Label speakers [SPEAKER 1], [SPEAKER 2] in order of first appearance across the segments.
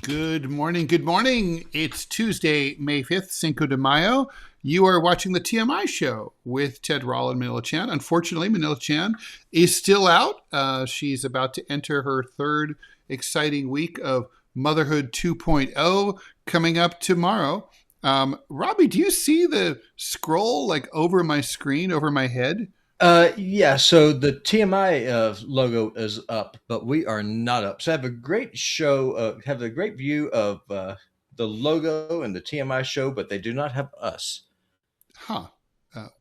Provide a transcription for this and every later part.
[SPEAKER 1] Good morning. Good morning. It's Tuesday, May 5th, Cinco de Mayo. You are watching the TMI show with Ted Rall and Manila Chan. Unfortunately, Manila Chan is still out. She's about to enter her third exciting week of Motherhood 2.0 coming up tomorrow. Robbie, do you see the scroll like over my screen, over my head?
[SPEAKER 2] Yeah, so the TMI logo is up, but we are not up. So I have a great show, have a great view of the logo and the TMI show, but they do not have us.
[SPEAKER 1] Huh.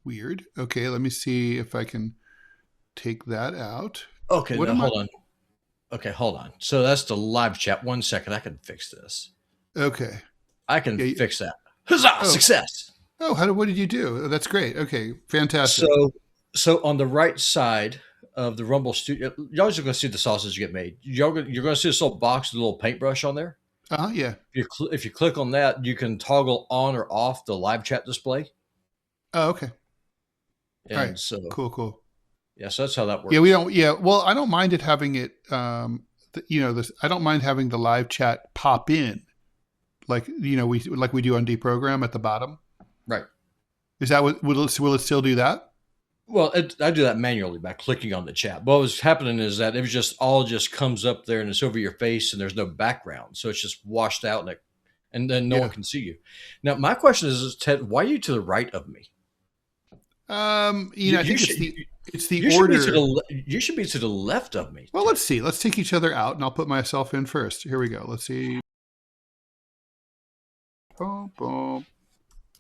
[SPEAKER 1] Weird. Okay, let me see if I can take that out.
[SPEAKER 2] Okay,
[SPEAKER 1] What
[SPEAKER 2] now
[SPEAKER 1] am I?
[SPEAKER 2] hold on. Okay, hold on. So that's the live chat. 1 second, I can fix this.
[SPEAKER 1] Okay.
[SPEAKER 2] I can
[SPEAKER 1] Yeah.
[SPEAKER 2] fix that. Huzzah!
[SPEAKER 1] Oh.
[SPEAKER 2] Success!
[SPEAKER 1] Oh, what did you do? Oh, that's great. Okay, fantastic.
[SPEAKER 2] So on the right side of the Rumble Studio, y'all are going to see the sausage get made. You're going to see this little box with a little paintbrush on there.
[SPEAKER 1] Yeah.
[SPEAKER 2] If you click on that, you can toggle on or off the live chat display.
[SPEAKER 1] Oh, okay.
[SPEAKER 2] And
[SPEAKER 1] All right.
[SPEAKER 2] so,
[SPEAKER 1] Cool.
[SPEAKER 2] yeah, so that's how that works.
[SPEAKER 1] Yeah, we don't. Yeah, well, I don't mind it having it. I don't mind having the live chat pop in, like we do on Deprogram at the bottom.
[SPEAKER 2] Right.
[SPEAKER 1] Is that what will it still do that?
[SPEAKER 2] Well, I do that manually by clicking on the chat. What was happening is that it was just comes up there and it's over your face and there's no background, so it's just washed out and then no one can see you. Now, my question is, Ted, why are you to the right of me?
[SPEAKER 1] I think it's the order.
[SPEAKER 2] You should be to the left of me.
[SPEAKER 1] Well, let's see. Let's take each other out, and I'll put myself in first. Here we go. Let's see. Boom, boom.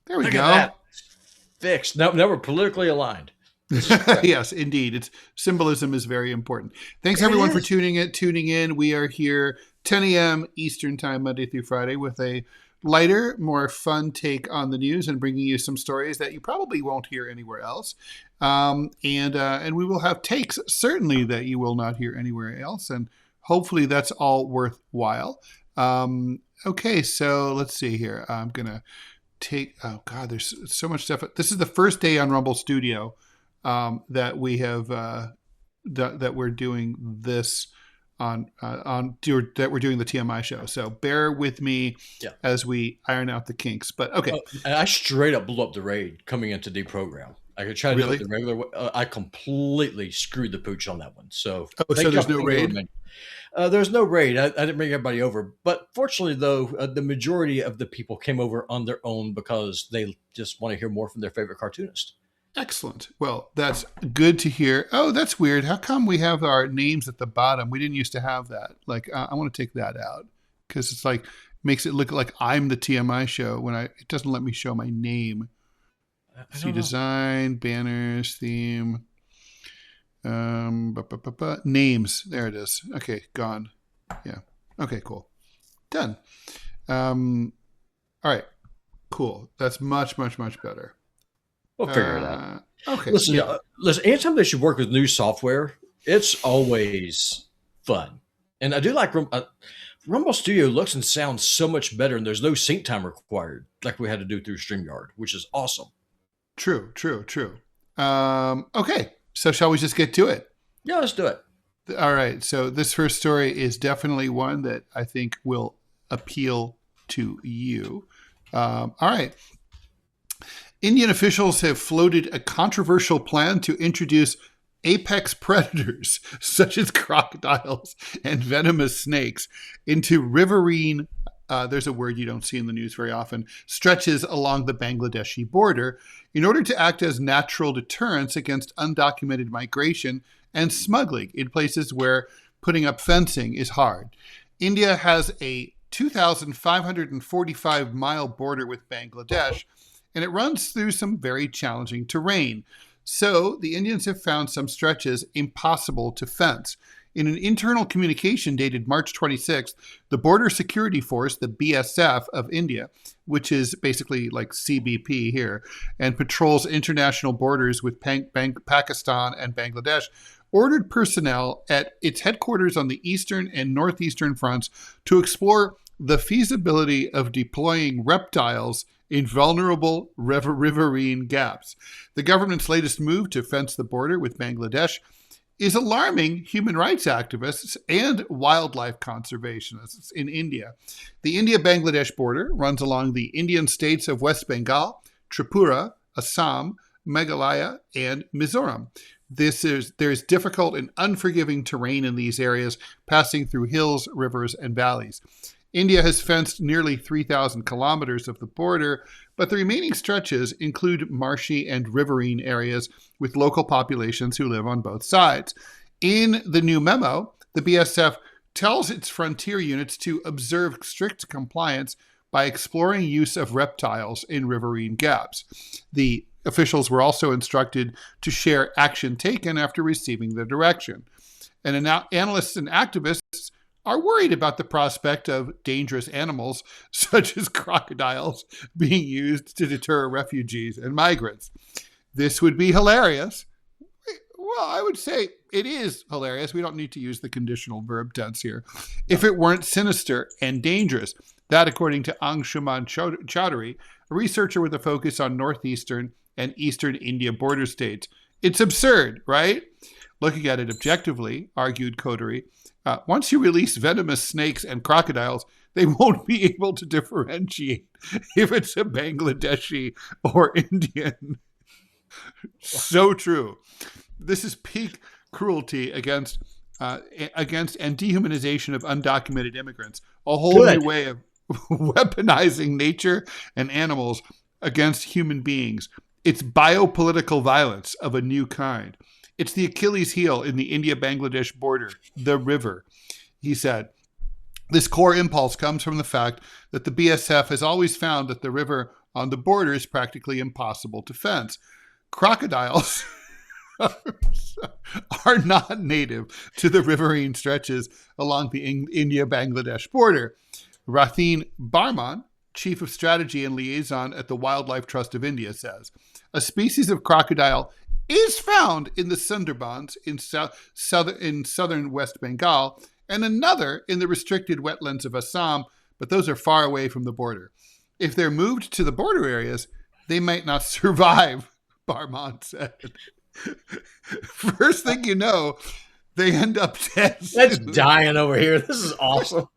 [SPEAKER 1] There we go.
[SPEAKER 2] That. Fixed. Now we're politically aligned.
[SPEAKER 1] Yes, indeed. Symbolism is very important. Thanks everyone for tuning in. We are here 10 a.m. Eastern Time, Monday through Friday, with a lighter, more fun take on the news and bringing you some stories that you probably won't hear anywhere else. And we will have takes certainly that you will not hear anywhere else, and hopefully that's all worthwhile. Okay, so let's see here. I'm gonna take. Oh God, there's so much stuff. This is the first day on Rumble Studio that we have that we're doing this that we're doing the TMI show. So bear with me as we iron out the kinks. But okay,
[SPEAKER 2] and I straight up blew up the raid coming into deprogram. I could try to do it the regular way. I completely screwed the pooch on that one. So
[SPEAKER 1] there's no raid.
[SPEAKER 2] There's no raid. I didn't bring everybody over, but fortunately, though, the majority of the people came over on their own because they just want to hear more from their favorite cartoonist.
[SPEAKER 1] Excellent. Well, that's good to hear. Oh, that's weird. How come we have our names at the bottom? We didn't used to have that. Like, I want to take that out because it's like makes it look like I'm the TMI show when it doesn't let me show my name. See design, banners, theme, names. There it is. Okay, gone. Yeah. Okay, cool. Done. All right. Cool. That's much better.
[SPEAKER 2] We'll figure it out.
[SPEAKER 1] Okay.
[SPEAKER 2] Listen, anytime they should work with new software, it's always fun. And I do like Rumble Studio looks and sounds so much better, and there's no sync time required like we had to do through StreamYard, which is awesome.
[SPEAKER 1] True. Okay. So shall we just get to it?
[SPEAKER 2] Yeah, let's do it.
[SPEAKER 1] All right. So this first story is definitely one that I think will appeal to you. All right. Indian officials have floated a controversial plan to introduce apex predators, such as crocodiles and venomous snakes, into riverine, there's a word you don't see in the news very often, stretches along the Bangladeshi border in order to act as natural deterrents against undocumented migration and smuggling in places where putting up fencing is hard. India has a 2,545-mile border with Bangladesh, and it runs through some very challenging terrain. So the Indians have found some stretches impossible to fence. In an internal communication dated March 26th, the Border Security Force, the BSF of India, which is basically like CBP here, and patrols international borders with Pakistan and Bangladesh, ordered personnel at its headquarters on the eastern and northeastern fronts to explore the feasibility of deploying reptiles in vulnerable riverine gaps. The government's latest move to fence the border with Bangladesh is alarming human rights activists and wildlife conservationists in India. The India-Bangladesh border runs along the Indian states of West Bengal, Tripura, Assam, Meghalaya, and Mizoram. There's difficult and unforgiving terrain in these areas, passing through hills, rivers, and valleys. India has fenced nearly 3,000 kilometers of the border, but the remaining stretches include marshy and riverine areas with local populations who live on both sides. In the new memo, the BSF tells its frontier units to observe strict compliance by exploring use of reptiles in riverine gaps. The officials were also instructed to share action taken after receiving the direction. And analysts and activists are worried about the prospect of dangerous animals such as crocodiles being used to deter refugees and migrants. This would be hilarious. Well, I would say it is hilarious. We don't need to use the conditional verb tense here. If it weren't sinister and dangerous. That, according to Anshuman Chowdhury, a researcher with a focus on northeastern and eastern India border states. It's absurd, right? Looking at it objectively, argued Chowdhury, once you release venomous snakes and crocodiles, they won't be able to differentiate if it's a Bangladeshi or Indian. So true. This is peak cruelty against and dehumanization of undocumented immigrants. A whole new way of weaponizing nature and animals against human beings. It's biopolitical violence of a new kind. It's the Achilles heel in the India-Bangladesh border, the river, he said. This core impulse comes from the fact that the BSF has always found that the river on the border is practically impossible to fence. Crocodiles are not native to the riverine stretches along the India-Bangladesh border. Rathin Barman, Chief of Strategy and Liaison at the Wildlife Trust of India, says, a species of crocodile is found in the Sundarbans in southern West Bengal and another in the restricted wetlands of Assam, but those are far away from the border. If they're moved to the border areas, they might not survive, Barman said. First thing you know, they end up dead.
[SPEAKER 2] That's dying over here. This is awesome.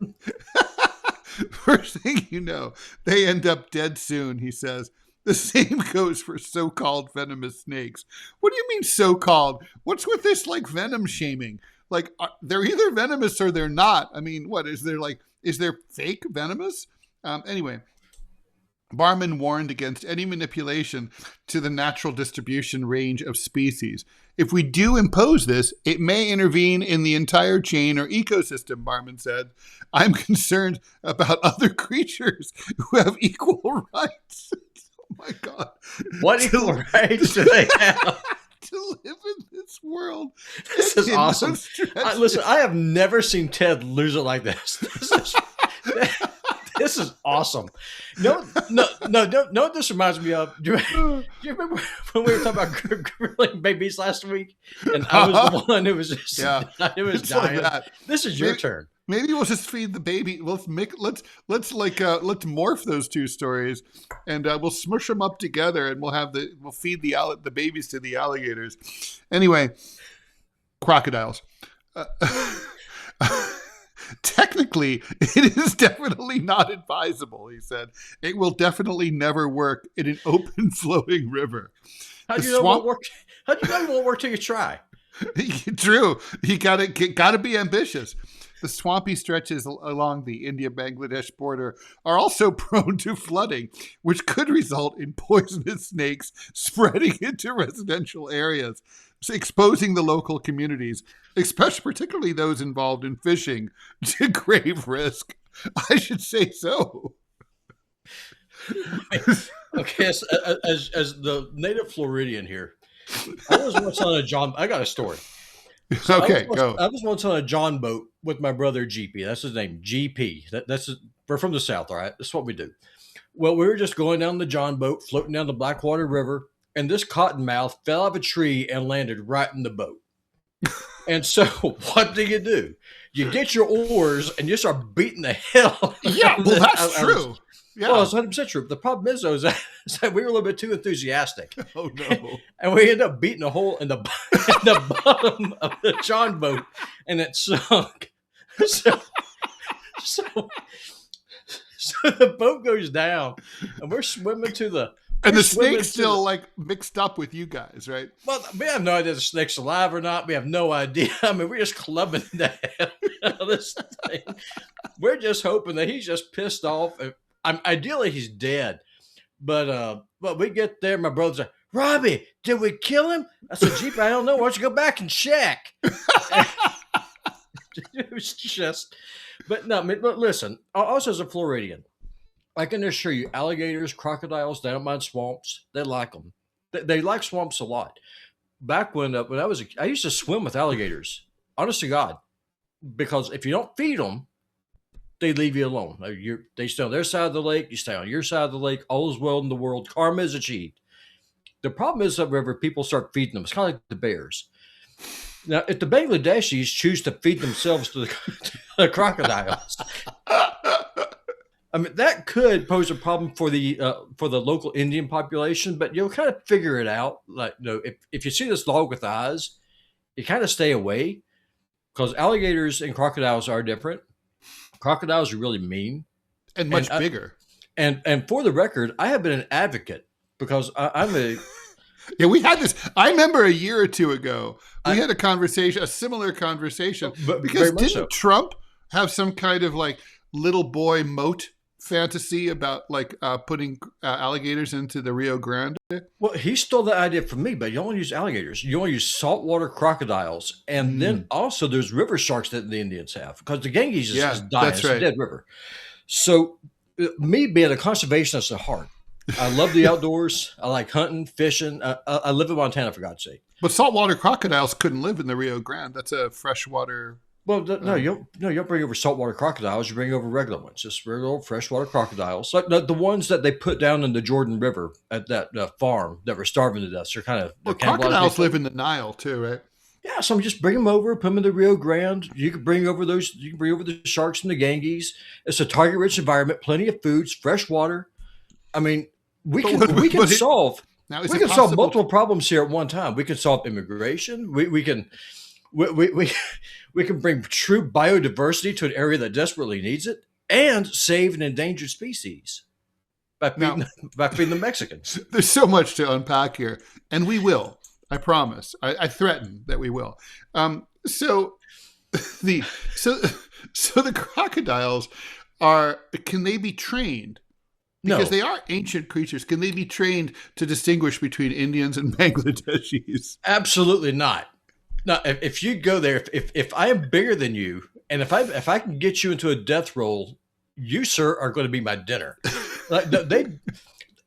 [SPEAKER 1] First thing you know, they end up dead soon, he says. The same goes for so-called venomous snakes. What do you mean so-called? What's with this like venom shaming? Like they're either venomous or they're not. I mean, what is there fake venomous? Anyway, Barman warned against any manipulation to the natural distribution range of species. If we do impose this, it may intervene in the entire chain or ecosystem, Barman said. I'm concerned about other creatures who have equal rights. Oh my God.
[SPEAKER 2] What equal rights do they have?
[SPEAKER 1] To live in this world.
[SPEAKER 2] This is awesome. Listen, I have never seen Ted lose it like this. This is awesome. No, this reminds me of. Do you remember when we were talking about grilling babies last week? And I was the one who was just it was dying. Like this is your turn.
[SPEAKER 1] Maybe we'll just feed the baby. Let's morph those two stories, and we'll smush them up together, and we'll feed the babies to the alligators. Anyway, crocodiles. Technically, it is definitely not advisable, he said. It will definitely never work in an open flowing river.
[SPEAKER 2] How do you know it won't work? How do you know it won't work till you try?
[SPEAKER 1] True. You gotta be ambitious. The swampy stretches along the India-Bangladesh border are also prone to flooding, which could result in poisonous snakes spreading into residential areas, exposing the local communities, particularly those involved in fishing, to grave risk. I should say so.
[SPEAKER 2] Okay, as the native Floridian here, I was once on a John. I got a story. So
[SPEAKER 1] okay,
[SPEAKER 2] go. I was once on a John boat with my brother GP. That's his name, GP. We're from the South, all right? That's what we do. Well, we were just going down the John boat, floating down the Blackwater River, and this cottonmouth fell off a tree and landed right in the boat. And so what do? You get your oars and you start beating the hell.
[SPEAKER 1] Yeah, well, that's true.
[SPEAKER 2] Well,
[SPEAKER 1] Yeah.
[SPEAKER 2] it's 100% true. The problem is, though, is that we were a little bit too enthusiastic.
[SPEAKER 1] Oh no.
[SPEAKER 2] And we ended up beating a hole in the, in the bottom of the John boat, and it sunk. So, so, so the boat goes down, and we're swimming to the.
[SPEAKER 1] And the snake's still like mixed up with you guys, right?
[SPEAKER 2] Well, we have no idea if the snake's alive or not. We have no idea. I mean, we're just clubbing the hell out of this thing. We're just hoping that he's just pissed off. Ideally, he's dead. But we get there. My brother's like, Robbie, did we kill him? I said, Jeep, I don't know. Why don't you go back and check? It was just, but no, I mean, listen, also as a Floridian, I can assure you, alligators, crocodiles, they don't mind swamps. They like them. They like swamps a lot. Back when I used to swim with alligators, honest to God, because if you don't feed them, they leave you alone. They stay on their side of the lake. You stay on your side of the lake. All is well in the world. Karma is achieved. The problem is that whenever people start feeding them, it's kind of like the bears. Now, if the Bangladeshis choose to feed themselves to the crocodiles, I mean, that could pose a problem for the local Indian population, but you'll kind of figure it out. Like, if you see this dog with eyes, you kind of stay away, because alligators and crocodiles are different. Crocodiles are really mean
[SPEAKER 1] and much bigger.
[SPEAKER 2] And for the record, I have been an advocate because I'm a.
[SPEAKER 1] Yeah, we had this. I remember a year or two ago, we had a similar conversation, because didn't Trump have some kind of like little boy moat fantasy about like putting alligators into the Rio Grande?
[SPEAKER 2] Well, he stole that idea from me, but you don't want to use alligators. You want to use saltwater crocodiles. And then also there's river sharks that the Indians have, because the Ganges is dying. That's right. It's a dead river. So me being a conservationist at heart, I love the outdoors. I like hunting, fishing. I live in Montana, for God's sake.
[SPEAKER 1] But saltwater crocodiles couldn't live in the Rio Grande. That's a freshwater.
[SPEAKER 2] Well, no, you don't bring over saltwater crocodiles. You bring over regular ones, just regular old freshwater crocodiles, like the ones that they put down in the Jordan River at that farm that were starving to death. They're kind of
[SPEAKER 1] crocodiles live in the Nile too, right?
[SPEAKER 2] Yeah, so just bring them over, put them in the Rio Grande. You can bring over the sharks from the Ganges. It's a target-rich environment, plenty of foods, fresh water. I mean, we can solve multiple problems here at one time. We can solve immigration. We can bring true biodiversity to an area that desperately needs it, and save an endangered species by feeding the Mexicans.
[SPEAKER 1] There's so much to unpack here, and we will. I promise. I threaten that we will. So the crocodiles can they be trained? Because they are ancient creatures. Can they be trained to distinguish between Indians and Bangladeshis?
[SPEAKER 2] Absolutely not. Now, if you go there, if I am bigger than you, and if I can get you into a death roll, you, sir, are going to be my dinner.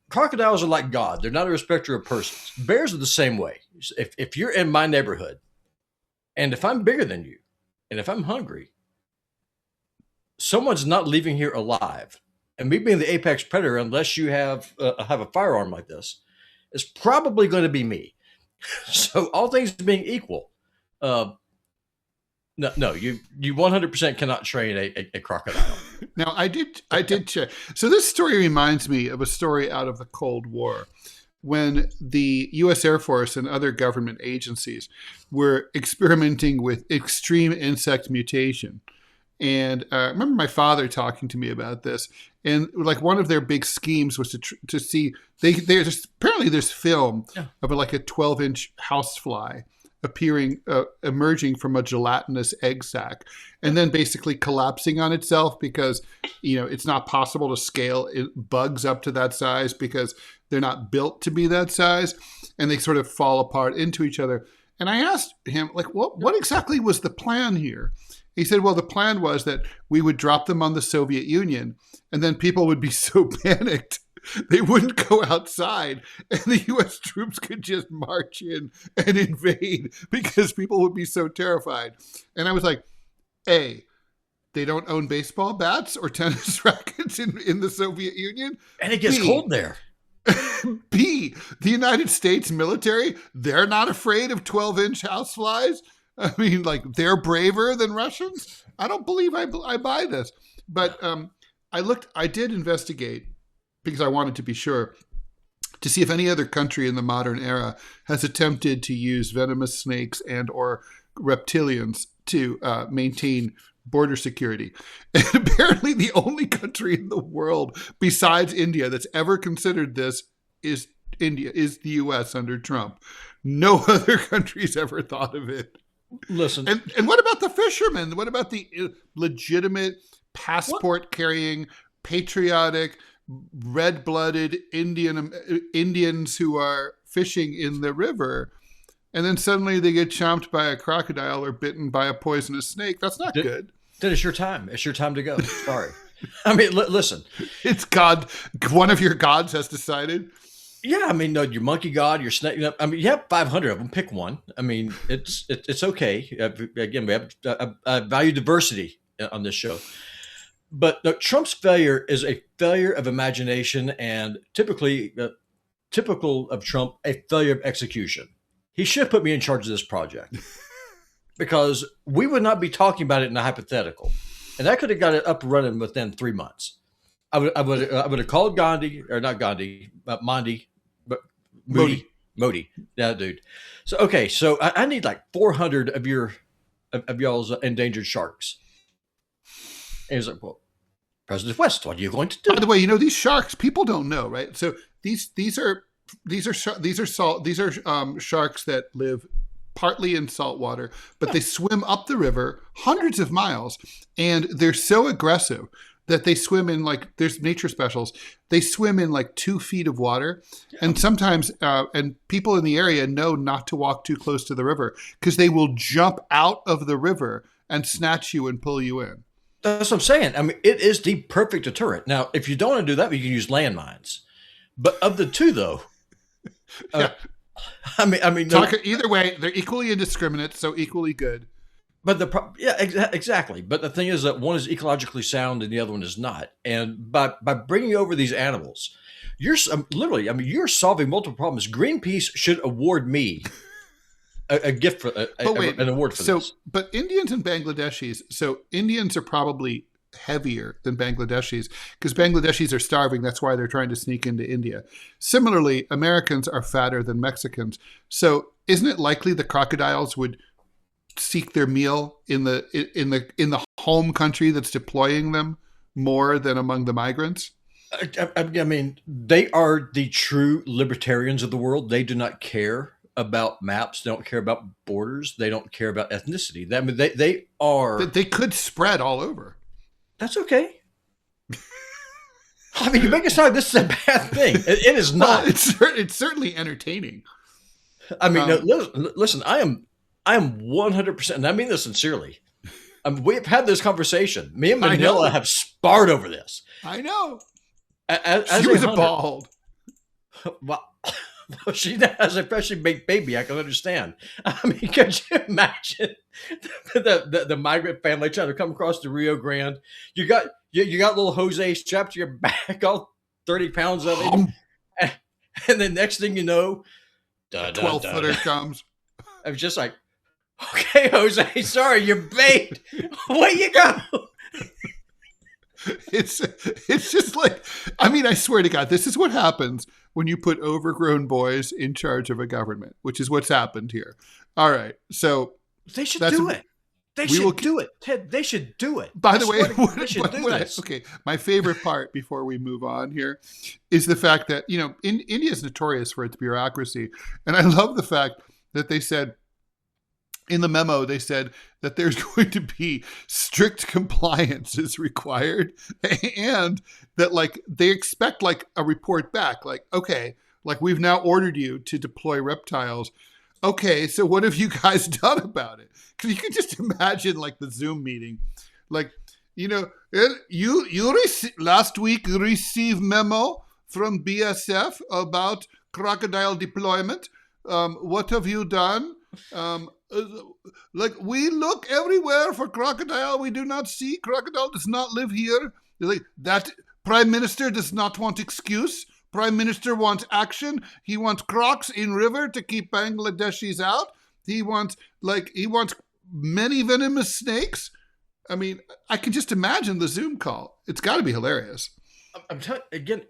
[SPEAKER 2] Crocodiles are like God. They're not a respecter of persons. Bears are the same way. If you're in my neighborhood, and if I'm bigger than you, and if I'm hungry, someone's not leaving here alive. And me being the apex predator, unless you have a firearm like this, is probably going to be me. So all things being equal, no, you 100% cannot train a crocodile.
[SPEAKER 1] Now, I did check. So this story reminds me of a story out of the Cold War, when the U.S. Air Force and other government agencies were experimenting with extreme insect mutation. And I remember my father talking to me about this. And like one of their big schemes was to see, apparently there's film of like a 12-inch housefly emerging from a gelatinous egg sac, and then basically collapsing on itself because, it's not possible to scale bugs up to that size because they're not built to be that size, and they sort of fall apart into each other. And I asked him, like, what exactly was the plan here? He said, well, the plan was that we would drop them on the Soviet Union, and then people would be so panicked they wouldn't go outside, and the U.S. troops could just march in and invade because people would be so terrified. And I was like, A, they don't own baseball bats or tennis rackets in the Soviet Union.
[SPEAKER 2] And it gets cold there.
[SPEAKER 1] B, the United States military, they're not afraid of 12-inch houseflies. I mean, like, they're braver than Russians? I don't believe I buy this. But I did investigate because I wanted to be sure, to see if any other country in the modern era has attempted to use venomous snakes and or reptilians to maintain border security. And apparently the only country in the world besides India that's ever considered this is the U.S. under Trump. No other country's ever thought of it.
[SPEAKER 2] Listen.
[SPEAKER 1] And what about the fishermen? What about the legitimate passport-carrying, patriotic, red-blooded Indians who are fishing in the river, and then suddenly they get chomped by a crocodile or bitten by a poisonous snake? That's not good.
[SPEAKER 2] Then it's your time. It's your time to go. Sorry. I mean, listen.
[SPEAKER 1] It's God. One of your gods has decided.
[SPEAKER 2] Yeah, I mean, no, your monkey god, your snake. I mean, you have 500 of them. Pick one. I mean, it's okay. Again, we have value diversity on this show. But no, Trump's failure is a failure of imagination, and typically, typical of Trump, a failure of execution. He should have put me in charge of this project because we would not be talking about it in a hypothetical, and I could have got it up and running within 3 months. I would have called Gandhi, or not Gandhi, but Mondi, but Modi, yeah, dude. So okay, so I need like 400 of y'all's endangered sharks. And he's like, well, President West, what are you going to do?
[SPEAKER 1] By the way, these sharks, people don't know, right? So these are sharks that live partly in salt water, but they swim up the river hundreds of miles, and they're so aggressive that they swim in there's nature specials. They swim in 2 feet of water, and sometimes and people in the area know not to walk too close to the river because they will jump out of the river and snatch you and pull you in.
[SPEAKER 2] That's what I'm saying. I mean, it is the perfect deterrent. Now, if you don't want to do that, you can use landmines. But of the two, though,
[SPEAKER 1] yeah.
[SPEAKER 2] I mean,
[SPEAKER 1] either way, they're equally indiscriminate, so equally good.
[SPEAKER 2] But exactly. But the thing is that one is ecologically sound and the other one is not. And by bringing over these animals, you're literally, you're solving multiple problems. Greenpeace should award me a gift for an award for this.
[SPEAKER 1] But Indians and Bangladeshis, so Indians are probably heavier than Bangladeshis because Bangladeshis are starving. That's why they're trying to sneak into India. Similarly, Americans are fatter than Mexicans. So isn't it likely the crocodiles would seek their meal in the home country that's deploying them more than among the migrants?
[SPEAKER 2] I mean, they are the true libertarians of the world. They do not care about maps. They don't care about borders. They don't care about ethnicity. I mean, they are.
[SPEAKER 1] They could spread all over.
[SPEAKER 2] That's okay. I mean, you make it sound like this is a bad thing. It is not.
[SPEAKER 1] Well, it's certainly entertaining.
[SPEAKER 2] I mean, listen. I am 100%, and I mean this sincerely. We have had this conversation. Me and Manila have sparred over this.
[SPEAKER 1] I know.
[SPEAKER 2] She
[SPEAKER 1] was appalled.
[SPEAKER 2] Well, she has a freshly baked baby. I can understand. I mean, could you imagine the migrant family trying to come across the Rio Grande? You got little Jose strapped to your back, all 30 pounds of him, and the next thing you know,
[SPEAKER 1] 12-footer comes.
[SPEAKER 2] I was just like, okay, Jose, sorry, you're bait. Where you go?
[SPEAKER 1] It's just I swear to God, this is what happens when you put overgrown boys in charge of a government, which is what's happened here. All right. So
[SPEAKER 2] they should do it. They should do it. Ted, they should do it.
[SPEAKER 1] By the way, they should do this. Okay. My favorite part before we move on here is the fact that, India is notorious for its bureaucracy. And I love the fact that they said, in the memo, they said that there's going to be strict compliance is required, and that they expect a report back. Okay, we've now ordered you to deploy reptiles. Okay, so what have you guys done about it? Because you can just imagine the Zoom meeting, last week you received memo from BSF about crocodile deployment. What have you done? We look everywhere for crocodile. We do not see crocodile. Does not live here. That Prime Minister does not want excuse. Prime Minister wants action. He wants Crocs in river to keep Bangladeshis out. He wants many venomous snakes. I mean, I can just imagine the Zoom call. It's got to be hilarious.
[SPEAKER 2] I'm telling again.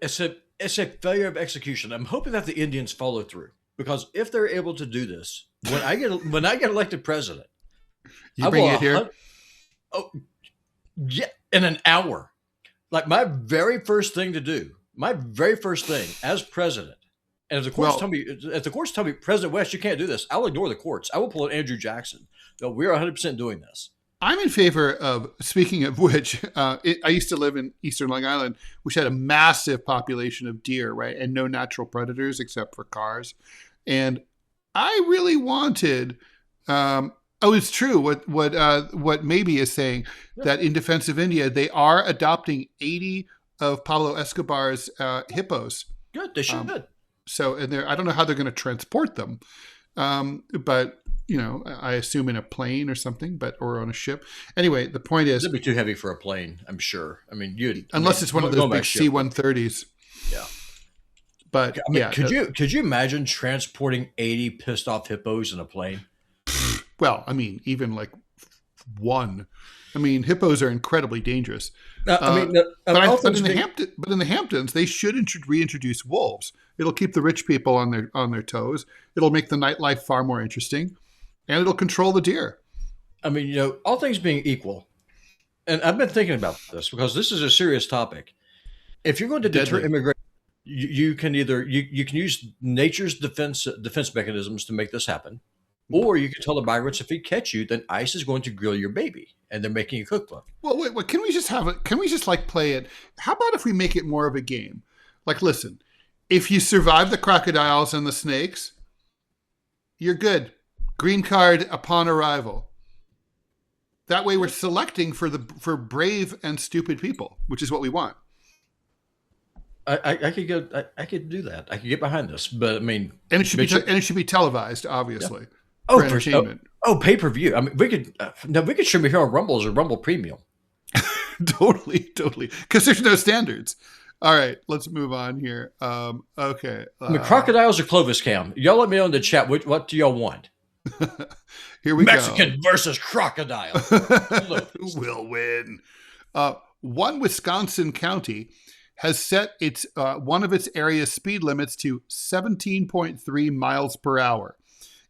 [SPEAKER 2] It's a failure of execution. I'm hoping that the Indians follow through, because if they're able to do this, when I get elected president,
[SPEAKER 1] You bring it here.
[SPEAKER 2] Oh, yeah, in an hour. Like my very first thing to do, my very first thing as president, and if the courts tell me, President West, you can't do this, I'll ignore the courts. I will pull an Andrew Jackson. No, we're 100% doing this.
[SPEAKER 1] I'm in favor of, speaking of which, I used to live in Eastern Long Island, which had a massive population of deer, right? And no natural predators except for cars. And I really wanted, it's true what Maybe is saying, that in defense of India, they are adopting 80 of Pablo Escobar's hippos.
[SPEAKER 2] Good, they should.
[SPEAKER 1] And I don't know how they're going to transport them, but I assume in a plane or something, or on a ship. Anyway, the point is,
[SPEAKER 2] it'd be too heavy for a plane, I'm sure. I mean,
[SPEAKER 1] unless it's one of those big C-130s.
[SPEAKER 2] Yeah.
[SPEAKER 1] But
[SPEAKER 2] could you imagine transporting 80 pissed off hippos in a plane?
[SPEAKER 1] Well, I mean, even like one. I mean, hippos are incredibly dangerous. But in the Hamptons, they should reintroduce wolves. It'll keep the rich people on their toes. It'll make the nightlife far more interesting, and it'll control the deer.
[SPEAKER 2] I mean, all things being equal, and I've been thinking about this because this is a serious topic. If you're going to deter immigration, you can either you can use nature's defense mechanisms to make this happen, or you can tell the migrants, if we catch you, then ICE is going to grill your baby, and they're making a cookbook.
[SPEAKER 1] Well, wait, can we just play it? How about if we make it more of a game? Like, listen, if you survive the crocodiles and the snakes, you're good. Green card upon arrival. That way we're selecting for brave and stupid people, which is what we want.
[SPEAKER 2] I could do that. I could get behind this, but I mean,
[SPEAKER 1] and it should be televised, obviously.
[SPEAKER 2] Yeah.
[SPEAKER 1] For entertainment.
[SPEAKER 2] Pay-per-view. I mean, we could stream it here on Rumble as a Rumble Premium.
[SPEAKER 1] Totally. Because there's no standards. All right, let's move on here. Okay.
[SPEAKER 2] Crocodiles or Clovis Cam? Y'all let me know in the chat. What do y'all want?
[SPEAKER 1] Here we
[SPEAKER 2] Mexican versus crocodile.
[SPEAKER 1] Will win. One Wisconsin county has set its one of its area's speed limits to 17.3 miles per hour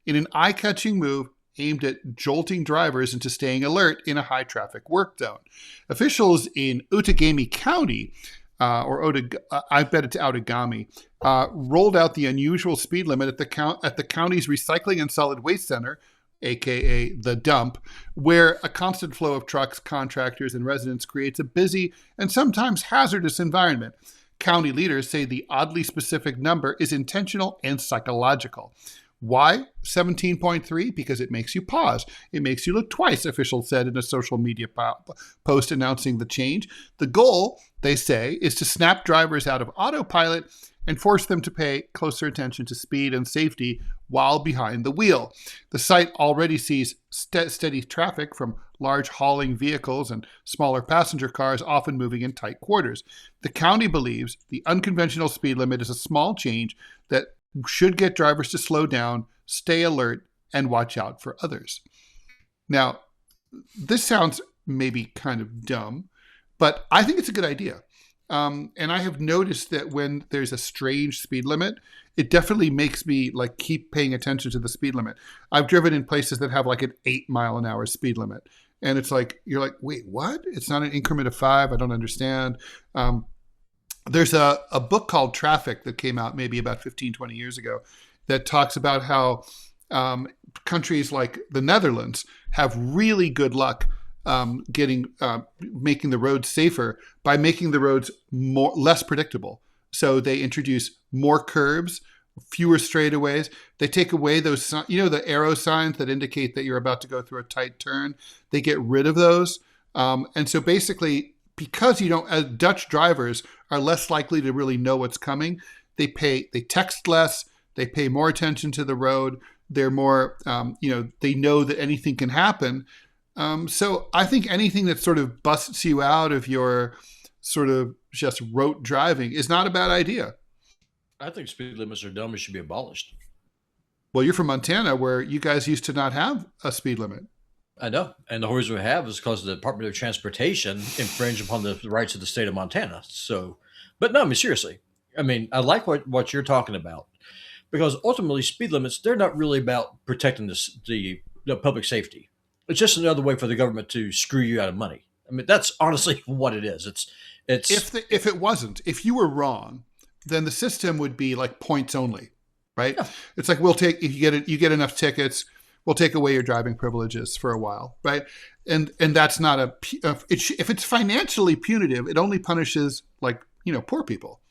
[SPEAKER 1] in an eye-catching move aimed at jolting drivers into staying alert in a high-traffic work zone. Officials in Outagamie County, I bet it's Outagamie, rolled out the unusual speed limit at the county's Recycling and Solid Waste Center, aka the dump, where a constant flow of trucks, contractors, and residents creates a busy and sometimes hazardous environment. County leaders say the oddly specific number is intentional and psychological. Why 17.3? Because it makes you pause. It makes you look twice, officials said in a social media post announcing the change. The goal, they say, is to snap drivers out of autopilot and force them to pay closer attention to speed and safety while behind the wheel. The site already sees steady traffic from large hauling vehicles and smaller passenger cars, often moving in tight quarters. The county believes the unconventional speed limit is a small change that should get drivers to slow down, stay alert, and watch out for others. Now, this sounds maybe kind of dumb, but I think it's a good idea. And I have noticed that when there's a strange speed limit, it definitely makes me like keep paying attention to the speed limit. I've driven in places that have like an 8 mile an hour speed limit. And it's like, you're like, wait, what? It's not an increment of 5. I don't understand. There's a book called Traffic that came out maybe about 15, 20 years ago that talks about how countries like the Netherlands have really good luck making the roads safer by making the roads less predictable. So they introduce more curbs, fewer straightaways. They take away those, the arrow signs that indicate that you're about to go through a tight turn. They get rid of those. And so basically, because Dutch drivers are less likely to really know what's coming, they text less, they pay more attention to the road. They're more, they know that anything can happen. So I think anything that sort of busts you out of your sort of just rote driving is not a bad idea.
[SPEAKER 2] I think speed limits are dumb and should be abolished.
[SPEAKER 1] Well, you're from Montana, where you guys used to not have a speed limit.
[SPEAKER 2] I know. And the reason we have is because the Department of Transportation infringed upon the rights of the state of Montana. So, but no, I mean, seriously, I mean, I like what you're talking about, because ultimately speed limits, they're not really about protecting the public safety. It's just another way for the government to screw you out of money. I mean, that's honestly what it is. It's
[SPEAKER 1] If it wasn't, if you were wrong, then the system would be like points only, right?
[SPEAKER 2] Yeah.
[SPEAKER 1] It's like, we'll take, if you get enough tickets, we'll take away your driving privileges for a while, right? And that's not if it's financially punitive, it only punishes, like, poor people.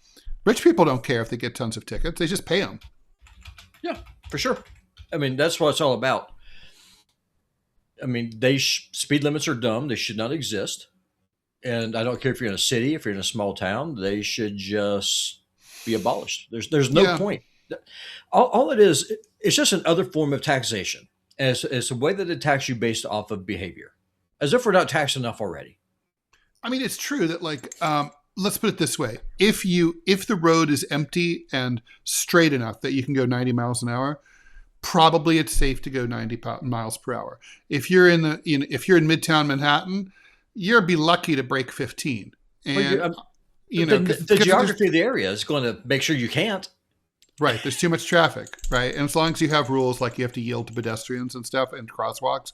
[SPEAKER 1] Rich people don't care if they get tons of tickets; they just pay them.
[SPEAKER 2] Yeah, for sure. I mean, that's what it's all about. I mean, speed limits are dumb. They should not exist. And I don't care if you're in a city, if you're in a small town, they should just be abolished. There's no point. All it is, it's just another form of taxation. And it's a way that they tax you based off of behavior, as if we're not taxed enough already.
[SPEAKER 1] I mean, it's true that, like, let's put it this way: if the road is empty and straight enough that you can go 90 miles an hour, probably it's safe to go 90 miles per hour. If you're in Midtown Manhattan, you'll be lucky to break 15. And
[SPEAKER 2] the geography of the area is going to make sure you can't.
[SPEAKER 1] Right. There's too much traffic, right? And as long as you have rules like you have to yield to pedestrians and stuff and crosswalks,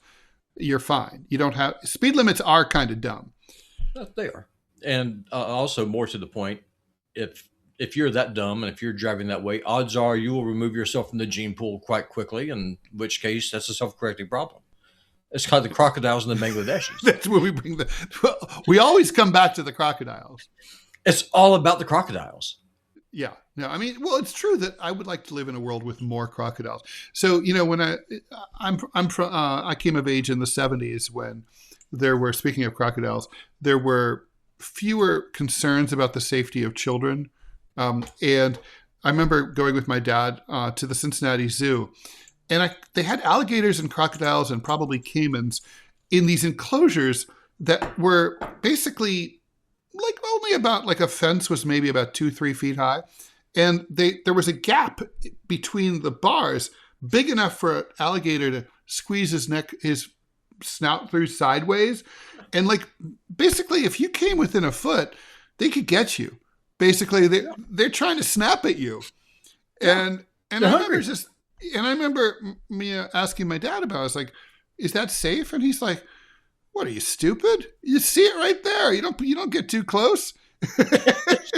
[SPEAKER 1] you're fine. You don't have speed limits are kind of dumb.
[SPEAKER 2] They are. And also, more to the point, if you're that dumb and if you're driving that way, odds are you will remove yourself from the gene pool quite quickly, in which case that's a self-correcting problem. It's called the crocodiles and the Bangladeshis.
[SPEAKER 1] That's where we we always come back to the crocodiles.
[SPEAKER 2] It's all about the crocodiles.
[SPEAKER 1] Yeah. No, I mean, well, it's true that I would like to live in a world with more crocodiles. So, when I came of age in the 70s, when there were, speaking of crocodiles, there were fewer concerns about the safety of children. And I remember going with my dad to the Cincinnati Zoo, and they had alligators and crocodiles and probably caimans in these enclosures that were basically like only about, like, a fence was maybe about 2-3 feet high. And there was a gap between the bars big enough for an alligator to squeeze his snout through sideways. And, like, basically, if you came within a foot, they could get you. Basically, they're trying to snap at you. And I remember me asking my dad about it. I was like, is that safe? And he's like, what, are you stupid? You see it right there. You don't get too close.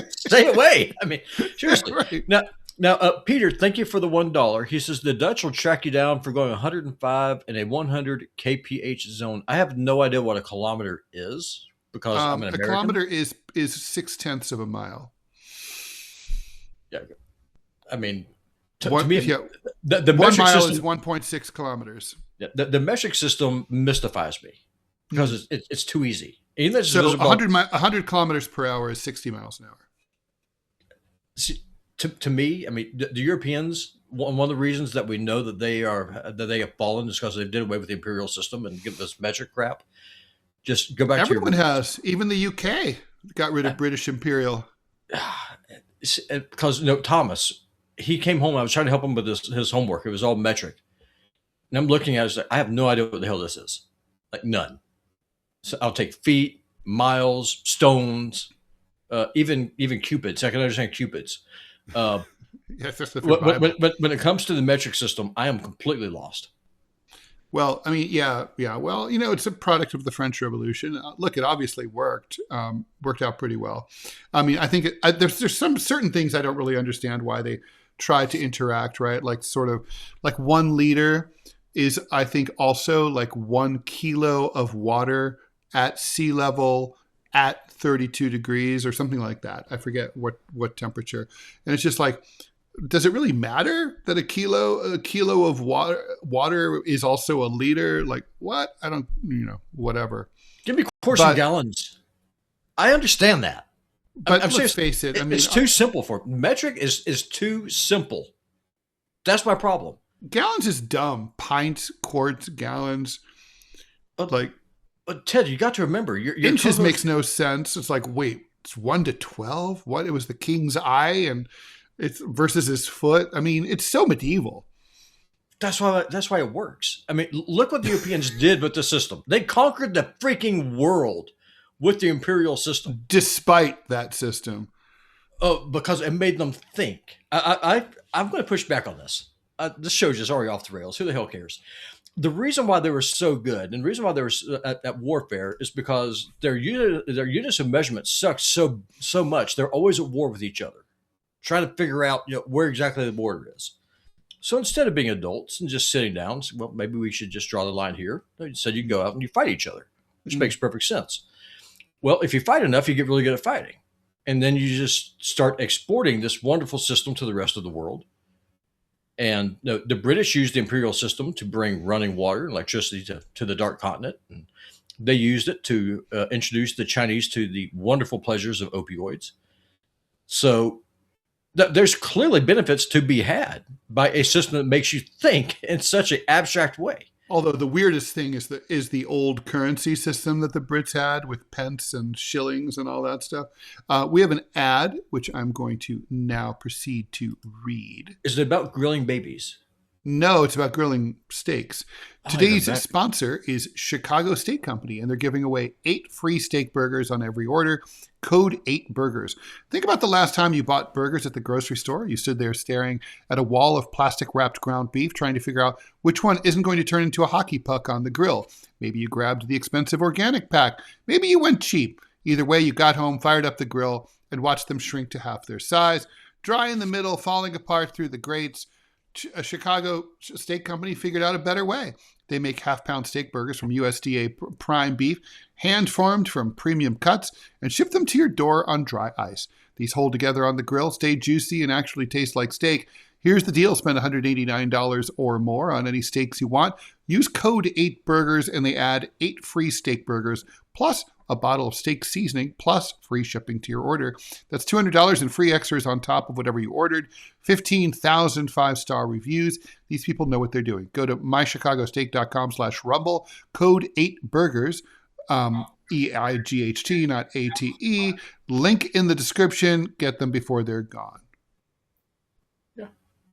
[SPEAKER 2] Stay away. I mean, seriously.
[SPEAKER 1] Right.
[SPEAKER 2] Now, Peter, thank you for the $1. He says the Dutch will track you down for going 105 in a 100 kph zone. I have no idea what a kilometer is, because I'm an American.
[SPEAKER 1] A kilometer is 0.6 of a mile.
[SPEAKER 2] Yeah, I mean, to
[SPEAKER 1] the
[SPEAKER 2] 1
[SPEAKER 1] mile
[SPEAKER 2] system
[SPEAKER 1] is 1.6 kilometers.
[SPEAKER 2] The metric system mystifies me, because it's too easy.
[SPEAKER 1] So 100 kilometers per hour is 60 miles an hour.
[SPEAKER 2] See, to me, I mean, the Europeans, one of the reasons that we know that they have fallen is because they did away with the imperial system and give this metric crap. Just go back
[SPEAKER 1] Everyone
[SPEAKER 2] to
[SPEAKER 1] has. Even the UK got rid of British imperial.
[SPEAKER 2] Because Thomas, he came home. I was trying to help him with his homework. It was all metric, and I'm looking at it. Like, I have no idea what the hell this is. Like, none. So I'll take feet, miles, stones, even cupids. I can understand cupids.
[SPEAKER 1] Yes, that's
[SPEAKER 2] when it comes to the metric system, I am completely lost.
[SPEAKER 1] Well, I mean, yeah. Well, it's a product of the French Revolution. Look, it obviously worked out pretty well. I mean, I think there's some certain things I don't really understand why they try to interact, right? Like, sort of like 1 liter is, I think, also like 1 kilo of water at sea level at 32 degrees or something like that. I forget what temperature. And it's just like, does it really matter that a kilo of water is also a liter? Like, what? I don't, whatever.
[SPEAKER 2] Give me quarts and gallons. I understand that.
[SPEAKER 1] But let's face it. I mean,
[SPEAKER 2] it's too simple for metric is too simple. That's my problem.
[SPEAKER 1] Gallons is dumb. Pints, quarts, gallons.
[SPEAKER 2] But Ted, you got to remember, your
[SPEAKER 1] inches makes no sense. It's like, wait, it's 1 to 12. What? It was the king's eye, and it's versus his foot. I mean, it's so medieval.
[SPEAKER 2] That's why it works. I mean, look what the Europeans did with the system. They conquered the freaking world with the imperial system.
[SPEAKER 1] Despite that system.
[SPEAKER 2] Oh, because it made them think. I'm going to push back on this. This show's just already off the rails. Who the hell cares? The reason why they were so good and the reason why they were at warfare is because their units of measurement sucked so much. They're always at war with each other, trying to figure out where exactly the border is. So instead of being adults and just sitting down, well, maybe we should just draw the line here. They said you can go out and you fight each other, which makes perfect sense. Well, if you fight enough, you get really good at fighting. And then you just start exporting this wonderful system to the rest of the world. And the British used the imperial system to bring running water and electricity to the dark continent. And they used it to introduce the Chinese to the wonderful pleasures of opioids. So there's clearly benefits to be had by a system that makes you think in such an abstract way.
[SPEAKER 1] Although the weirdest thing is the old currency system that the Brits had with pence and shillings and all that stuff. We have an ad, which I'm going to now proceed to read.
[SPEAKER 2] Is it about grilling babies?
[SPEAKER 1] No, it's about grilling steaks. Today's sponsor is Chicago Steak Company, and they're giving away 8 free steak burgers on every order. Code 8burgers. Think about the last time you bought burgers at the grocery store. You stood there staring at a wall of plastic-wrapped ground beef, trying to figure out which one isn't going to turn into a hockey puck on the grill. Maybe you grabbed the expensive organic pack. Maybe you went cheap. Either way, you got home, fired up the grill, and watched them shrink to half their size, dry in the middle, falling apart through the grates. A Chicago steak company figured out a better way. They make half-pound steak burgers from USDA prime beef, hand-formed from premium cuts, and ship them to your door on dry ice. These hold together on the grill, stay juicy, and actually taste like steak. Here's the deal. Spend $189 or more on any steaks you want. Use code 8burgers, and they add 8 free steak burgers, plus a bottle of steak seasoning, plus free shipping to your order. That's $200 in free extras on top of whatever you ordered. 15,000 5-star reviews. These people know what they're doing. Go to mychicagosteak.com/rumble. Code 8burgers, EIGHT, not ATE. Link in the description. Get them before they're gone.
[SPEAKER 2] Yeah,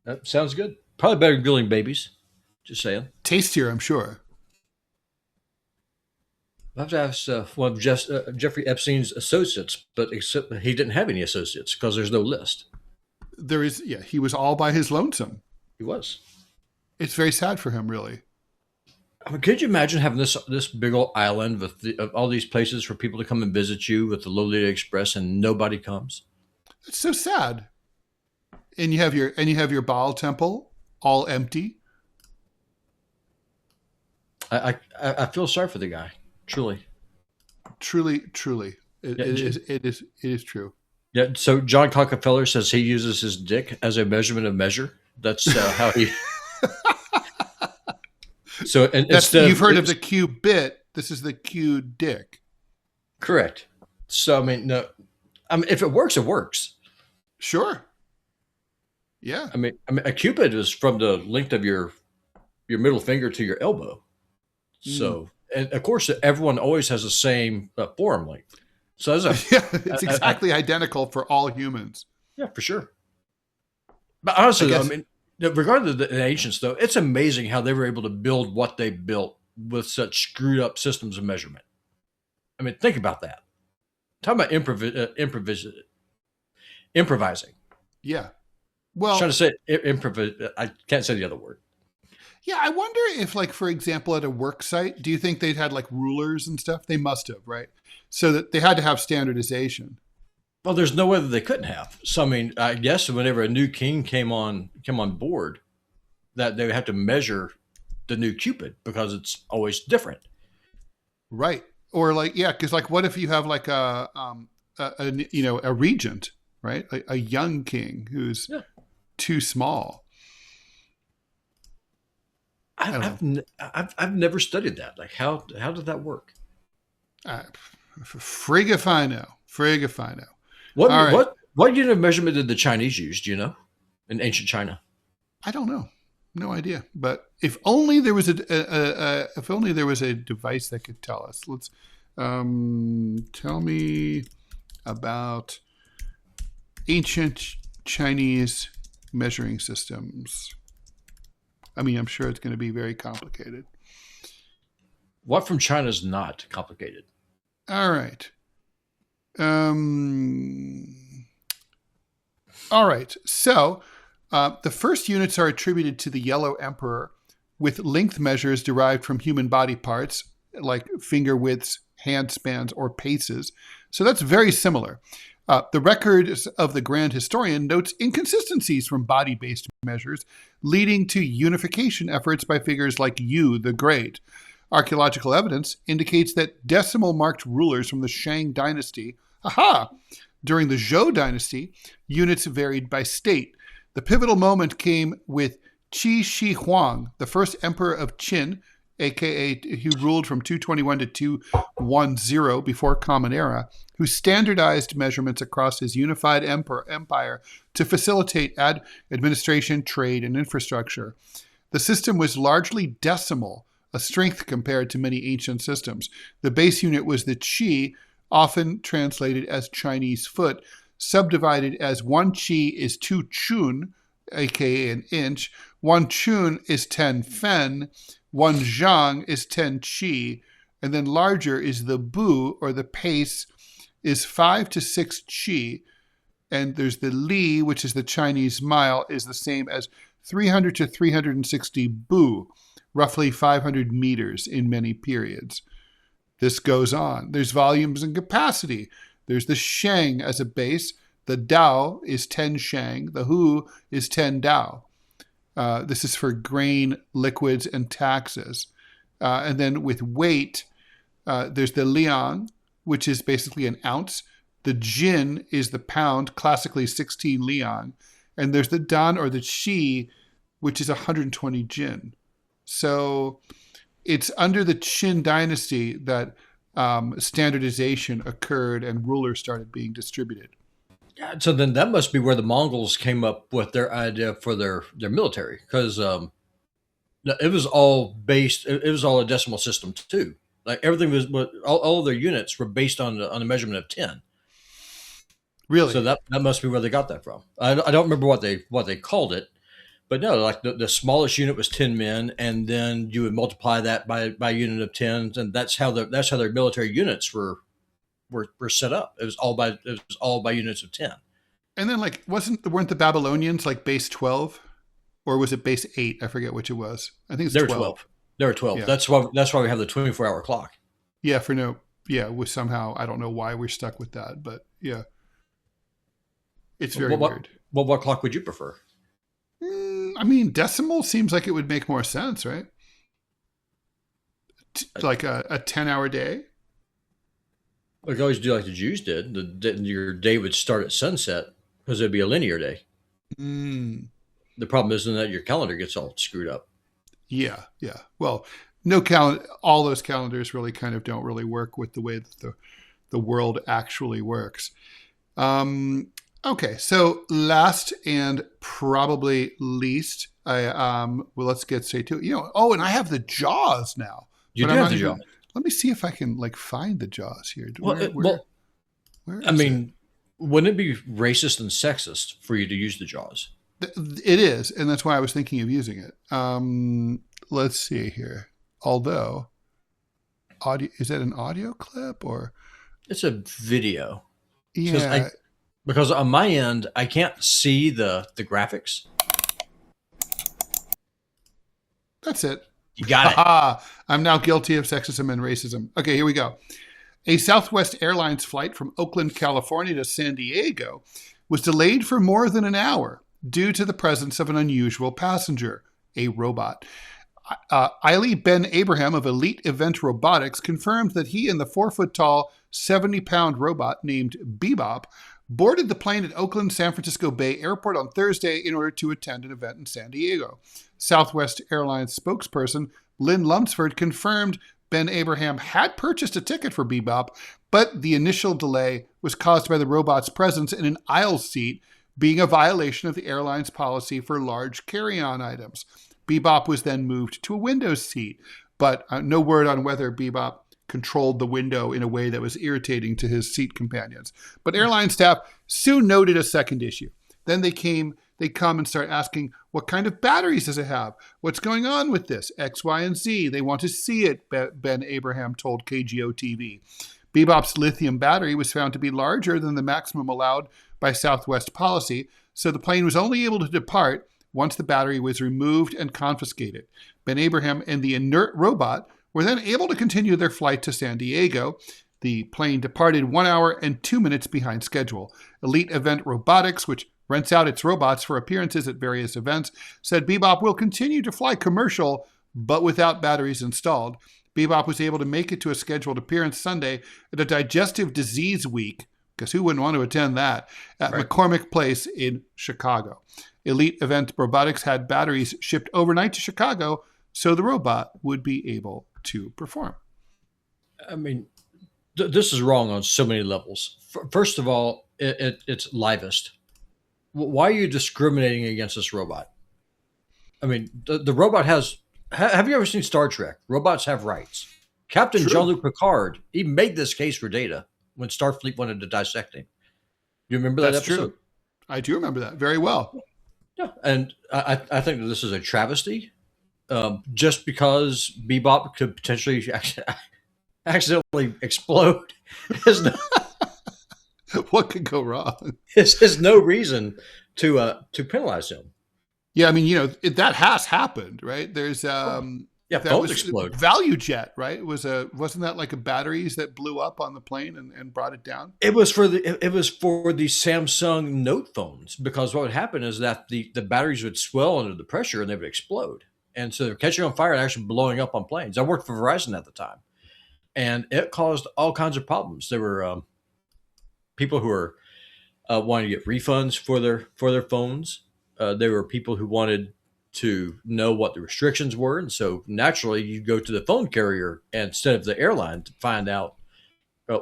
[SPEAKER 2] that sounds good. Probably better than grilling babies. Just saying.
[SPEAKER 1] Tastier, I'm sure.
[SPEAKER 2] I have to ask one of Jeffrey Epstein's associates, but except he didn't have any associates because there's no list.
[SPEAKER 1] There is, yeah, he was all by his lonesome.
[SPEAKER 2] He was.
[SPEAKER 1] It's very sad for him, really.
[SPEAKER 2] I mean, could you imagine having this big old island with of all these places for people to come and visit you with the Lolita Express and nobody comes?
[SPEAKER 1] It's so sad. And you have your Baal temple all empty.
[SPEAKER 2] I feel sorry for the guy. Truly.
[SPEAKER 1] It is true.
[SPEAKER 2] Yeah. So John Rockefeller says he uses his dick as a measurement of measure. That's how he. So
[SPEAKER 1] you've heard of the Q bit. This is the Q dick.
[SPEAKER 2] Correct. So I mean, no. I mean, if it works, it works.
[SPEAKER 1] Sure. Yeah.
[SPEAKER 2] I mean, a cupid is from the length of your middle finger to your elbow. So. And of course, everyone always has the same forearm length. So
[SPEAKER 1] it's exactly identical for all humans.
[SPEAKER 2] Yeah, for sure. But honestly, I mean, regardless of the ancients, though, it's amazing how they were able to build what they built with such screwed up systems of measurement. I mean, think about that. Talk about improvising.
[SPEAKER 1] Yeah. Well,
[SPEAKER 2] I'm trying to say I can't say the other word.
[SPEAKER 1] Yeah, I wonder if, like, for example, at a work site, do you think they'd had like rulers and stuff? They must have, right? So that they had to have standardization.
[SPEAKER 2] Well, there's no way that they couldn't have. So, I mean, I guess whenever a new king came on board, that they would have to measure the new Cupid because it's always different.
[SPEAKER 1] Right. Or like, yeah, because like, what if you have like a regent, right? A young king who's too small.
[SPEAKER 2] I've never studied that. Like, how did that work?
[SPEAKER 1] Frig if I know.
[SPEAKER 2] What unit of measurement did the Chinese use? Do you know? In ancient China,
[SPEAKER 1] I don't know. No idea. But if only there was a device that could tell us. Let's tell me about ancient Chinese measuring systems. I mean, I'm sure it's going to be very complicated.
[SPEAKER 2] What from China is not complicated?
[SPEAKER 1] All right. All right. So the first units are attributed to the Yellow Emperor, with length measures derived from human body parts like finger widths, hand spans, or paces. So that's very similar. The record of the Grand Historian notes inconsistencies from body-based measures, leading to unification efforts by figures like Yu the Great. Archaeological evidence indicates that decimal-marked rulers from the Shang dynasty, during the Zhou dynasty, units varied by state. The pivotal moment came with Qi Shi Huang, the first emperor of Qin, aka who ruled from 221 to 210 before Common Era, who standardized measurements across his unified empire to facilitate administration, trade, and infrastructure. The system was largely decimal, a strength compared to many ancient systems. The base unit was the qi, often translated as Chinese foot, subdivided as 1 qi is 2 chun, aka an inch, 1 chun is 10 fen, 1 zhang is 10 qi, and then larger is the bu, or the pace, is 5 to 6 qi, and there's the li, which is the Chinese mile, is the same as 300 to 360 bu, roughly 500 meters in many periods. This goes on. There's volumes and capacity. There's the sheng as a base. The dao is 10 sheng. The hu is 10 dao. This is for grain, liquids, and taxes. And then with weight, there's the liang, which is basically an ounce. The jin is the pound, classically 16 liang. And there's the dan, or the shi, which is 120 jin. So it's under the Qin dynasty that standardization occurred and rulers started being distributed.
[SPEAKER 2] So then that must be where the Mongols came up with their idea for their military, because it was all based. It was all a decimal system too. Like everything was, all of their units were based on the measurement of 10.
[SPEAKER 1] Really?
[SPEAKER 2] So that must be where they got that from. I don't remember what they called it, but no, like the smallest unit was 10 men, and then you would multiply that by a unit of 10, and that's how their military units were set up. It was all by units of 10.
[SPEAKER 1] And then weren't the Babylonians like base 12, or was it base 8? I forget which it was. I think it's 12.
[SPEAKER 2] They were 12.
[SPEAKER 1] Yeah.
[SPEAKER 2] That's why we have the 24-hour clock.
[SPEAKER 1] Yeah, somehow I don't know why we're stuck with that, but yeah. It's very weird.
[SPEAKER 2] What clock would you prefer?
[SPEAKER 1] I mean, decimal seems like it would make more sense, right? Like a 10-hour day.
[SPEAKER 2] We could always do like the Jews did. Your day would start at sunset because it'd be a linear day. The problem isn't that your calendar gets all screwed up.
[SPEAKER 1] Yeah. Well, no calendar. All those calendars really kind of don't really work with the way that the world actually works. Okay, so last and probably least, let's get straight to it. And I have the Jaws now.
[SPEAKER 2] You do have the Jaws.
[SPEAKER 1] Let me see if I can find the Jaws here.
[SPEAKER 2] Where I mean, wouldn't it be racist and sexist for you to use the Jaws?
[SPEAKER 1] It is, and that's why I was thinking of using it. Let's see here. Although, is that an audio clip or?
[SPEAKER 2] It's a video.
[SPEAKER 1] Yeah.
[SPEAKER 2] Because on my end, I can't see the graphics.
[SPEAKER 1] That's it.
[SPEAKER 2] You got it.
[SPEAKER 1] I'm now guilty of sexism and racism. Okay, here we go. A Southwest Airlines flight from Oakland, California to San Diego was delayed for more than an hour due to the presence of an unusual passenger, a robot. Eiley Ben Abraham of Elite Event Robotics confirmed that he and the 4-foot-tall, 70-pound robot named Bebop boarded the plane at Oakland San Francisco Bay Airport on Thursday in order to attend an event in San Diego. Southwest Airlines spokesperson Lynn Lunsford confirmed Ben Abraham had purchased a ticket for Bebop, but the initial delay was caused by the robot's presence in an aisle seat, being a violation of the airline's policy for large carry-on items. Bebop was then moved to a window seat, but no word on whether Bebop controlled the window in a way that was irritating to his seat companions. But airline staff soon noted a second issue. Then they come and start asking, what kind of batteries does it have? What's going on with this? X, Y, and Z. They want to see it, Ben Abraham told KGO TV. Bebop's lithium battery was found to be larger than the maximum allowed by Southwest policy, so the plane was only able to depart once the battery was removed and confiscated. Ben Abraham and the inert robot were then able to continue their flight to San Diego. The plane departed 1 hour and 2 minutes behind schedule. Elite Event Robotics, which rents out its robots for appearances at various events, said Bebop will continue to fly commercial, but without batteries installed. Bebop was able to make it to a scheduled appearance Sunday at a digestive disease week, because who wouldn't want to attend that, at McCormick Place in Chicago. Elite Event Robotics had batteries shipped overnight to Chicago, so the robot would be able to perform.
[SPEAKER 2] I mean, this is wrong on so many levels. First of all, it's livest. Why are you discriminating against this robot? I mean, the robot has... Have you ever seen Star Trek? Robots have rights. Captain Jean-Luc Picard, he made this case for Data when Starfleet wanted to dissect him. You remember that episode?
[SPEAKER 1] True. I do remember that very well.
[SPEAKER 2] Yeah, and I think that this is a travesty. Just because Bebop could potentially accidentally explode is no,
[SPEAKER 1] what could go wrong?
[SPEAKER 2] Is no reason to penalize him.
[SPEAKER 1] Yeah, I mean, that has happened, right? There's
[SPEAKER 2] phones explode.
[SPEAKER 1] Value Jet, right? Wasn't that like a batteries that blew up on the plane and brought it down?
[SPEAKER 2] It was for the Samsung Note phones, because what would happen is that the batteries would swell under the pressure and they would explode. And so they're catching on fire and actually blowing up on planes. I worked for Verizon at the time, and it caused all kinds of problems. There were people who were wanting to get refunds for their phones. There were people who wanted to know what the restrictions were. And so naturally you go to the phone carrier instead of the airline to find out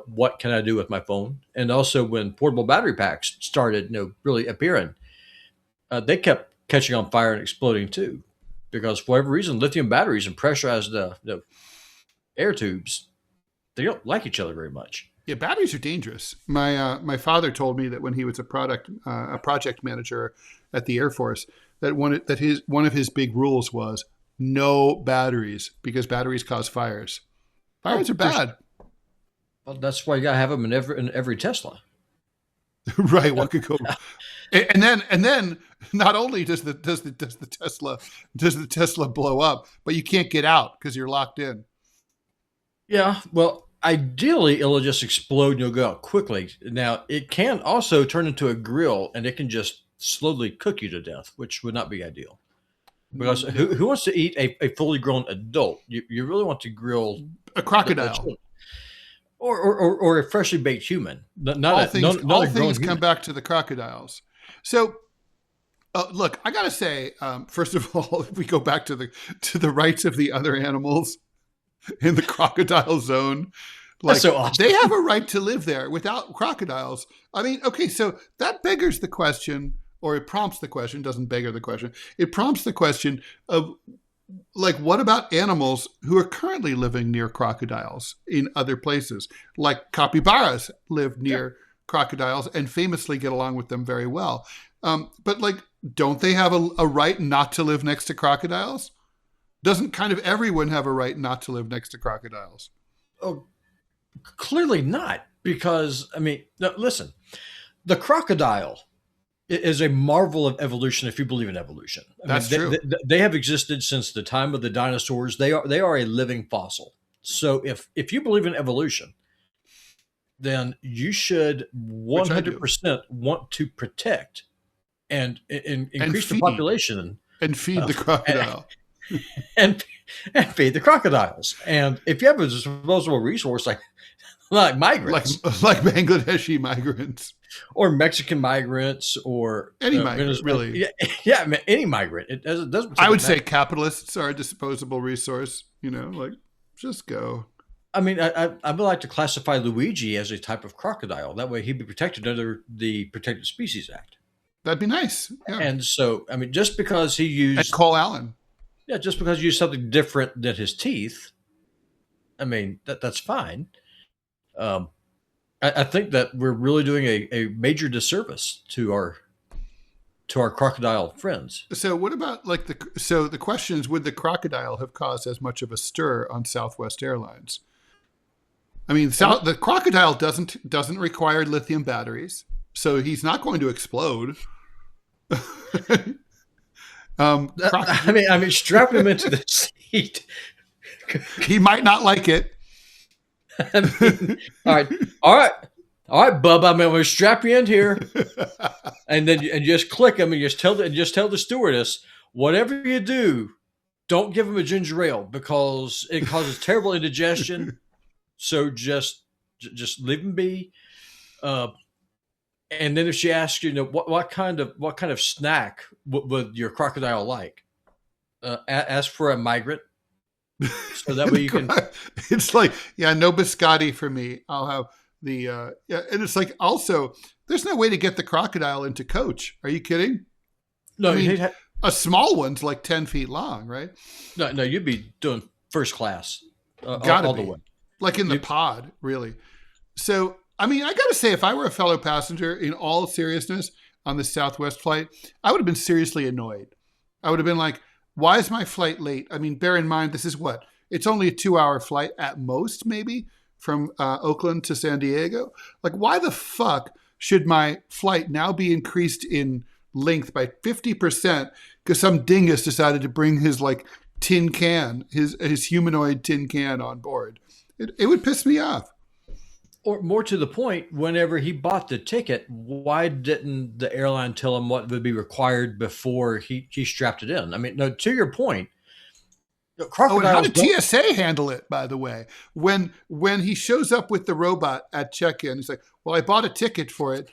[SPEAKER 2] what can I do with my phone. And also when portable battery packs started, really appearing, they kept catching on fire and exploding too, because for whatever reason, lithium batteries and pressurized the air tubes, they don't like each other very much.
[SPEAKER 1] Yeah, batteries are dangerous. My father told me that when he was a project manager at the Air Force, that one of his big rules was no batteries, because batteries cause fires. Fires are bad.
[SPEAKER 2] Well, that's why you gotta have them in every Tesla.
[SPEAKER 1] Right. What could go wrong? And then not only does the Tesla blow up, but you can't get out because you're locked in.
[SPEAKER 2] Yeah. Well, ideally, it'll just explode and you'll go out quickly. Now, it can also turn into a grill and it can just slowly cook you to death, which would not be ideal. Because who wants to eat a fully grown adult? You really want to grill
[SPEAKER 1] a crocodile.
[SPEAKER 2] Or a freshly baked human.
[SPEAKER 1] All things come back to the crocodiles. So, look, I gotta say, first of all, if we go back to the rights of the other animals in the crocodile zone,
[SPEAKER 2] that's so awesome.
[SPEAKER 1] They have a right to live there without crocodiles. I mean, okay, so that beggars the question, or it prompts the question. Doesn't beggar the question. It prompts the question of, like, what about animals who are currently living near crocodiles in other places? Like capybaras live near crocodiles and famously get along with them very well. But, like, don't they have a right not to live next to crocodiles? Doesn't kind of everyone have a right not to live next to crocodiles?
[SPEAKER 2] Oh, clearly not. Because, I mean, no, listen, the crocodile is a marvel of evolution if you believe in evolution.
[SPEAKER 1] That's true.
[SPEAKER 2] They have existed since the time of the dinosaurs. They are a living fossil. So if you believe in evolution, then you should 100% want to protect and increase the population.
[SPEAKER 1] And feed the crocodile.
[SPEAKER 2] And feed the crocodiles. And if you have a disposable resource like migrants.
[SPEAKER 1] Like Bangladeshi migrants.
[SPEAKER 2] Or Mexican migrants, or
[SPEAKER 1] any migrant, really.
[SPEAKER 2] Yeah, any migrant. It doesn't.
[SPEAKER 1] I would say capitalists are a disposable resource. Just go.
[SPEAKER 2] I mean, I would like to classify Luigi as a type of crocodile. That way, he'd be protected under the Protected Species Act.
[SPEAKER 1] That'd be nice. Yeah.
[SPEAKER 2] And so, I mean, just because he used
[SPEAKER 1] and Cole Allen.
[SPEAKER 2] Yeah, just because he used something different than his teeth. I mean, that's fine. I think that we're really doing a major disservice to our crocodile friends.
[SPEAKER 1] So what about the question is, would the crocodile have caused as much of a stir on Southwest Airlines? I mean, the crocodile doesn't require lithium batteries, so he's not going to explode.
[SPEAKER 2] I mean, strap him into the seat.
[SPEAKER 1] He might not like it.
[SPEAKER 2] I mean, all right, all right, all right, bub. I mean, I'm going to strap you in here, and then and just click him, and just tell the stewardess, whatever you do, don't give him a ginger ale because it causes terrible indigestion. So just leave him be. And then if she asks you, what kind of snack would your crocodile like? Ask for a migrant, so that way you can.
[SPEAKER 1] It's like, yeah, no biscotti for me. I'll have the yeah, and it's like also there's no way to get the crocodile into coach. Are you kidding?
[SPEAKER 2] No,
[SPEAKER 1] I mean, a small one's like 10 feet long, right?
[SPEAKER 2] No, you'd be doing first class,
[SPEAKER 1] Gotta
[SPEAKER 2] all
[SPEAKER 1] be.
[SPEAKER 2] the way,
[SPEAKER 1] Like in the pod, really. So, I mean, I got to say, if I were a fellow passenger, in all seriousness, on the Southwest flight, I would have been seriously annoyed. I would have been like, why is my flight late? I mean, bear in mind, this is what? It's only a 2-hour flight at most, maybe, from Oakland to San Diego. Like, why the fuck should my flight now be increased in length by 50% because some dingus decided to bring his, like, tin can, his humanoid tin can on board? It would piss me off.
[SPEAKER 2] Or more to the point, whenever he bought the ticket, why didn't the airline tell him what would be required before he strapped it in? I mean, no, to your point, crocodiles.
[SPEAKER 1] Oh, and how did TSA handle it, by the way? When he shows up with the robot at check-in, he's like, well, I bought a ticket for it.